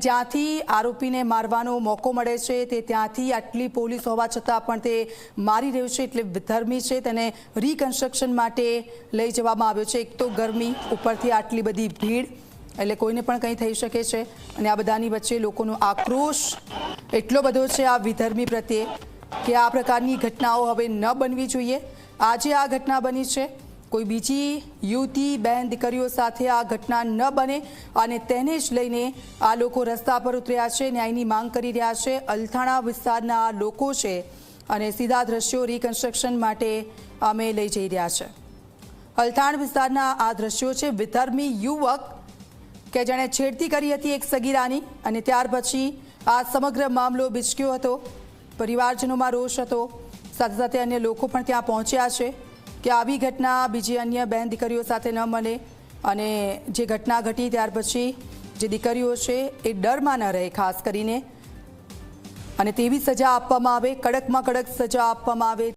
જ્યાંથી આરોપીને મારવાનો મોકો મળે છે તે ત્યાંથી આટલી પોલીસ હોવા છતાં પણ તે મારી રહ્યો છે, એટલે વિધર્મી છે. તેને રિકન્સ્ટ્રક્શન માટે લઈ જવામાં આવ્યો છે. એક તો ગરમી, ઉપરથી આટલી બધી ભીડ, એટલે કોઈને પણ કંઈ થઈ શકે છે. અને આ બધાની વચ્ચે લોકોનો આક્રોશ એટલો બધો છે આ વિધર્મી પ્રત્યે કે આ પ્રકારની ઘટનાઓ હવે ન બનવી જોઈએ. આજે આ ઘટના બની છે, કોઈ બીજી યુવતી બહેન દીકરીઓ સાથે આ ઘટના ન બને અને તેને જ લઈને આ લોકો રસ્તા પર ઉતર્યા છે, ન્યાયની માંગ કરી રહ્યા છે. અલથાણા વિસ્તારના આ લોકો છે અને સીધા દ્રશ્યો રિકન્સ્ટ્રક્શન માટે અમે લઈ જઈ રહ્યા છે. અલથાણ વિસ્તારના આ દ્રશ્યો છે. વિધર્મી યુવક કે જેણે છેડતી કરી હતી એક સગીરાની અને ત્યાર પછી આ સમગ્ર મામલો બિચક્યો હતો. પરિવારજનોમાં રોષ હતો, સાથે સાથે અન્ય લોકો પણ ત્યાં પહોંચ્યા છે કે આવી ઘટના બીજી અન્ય બહેન દીકરીઓ સાથે ન મળે અને જે ઘટના ઘટી ત્યાર પછી જે દીકરીઓ છે એ ડરમાં ન રહે ખાસ કરીને, અને તેવી સજા આપવામાં આવે, કડકમાં કડક સજા આપવામાં આવે.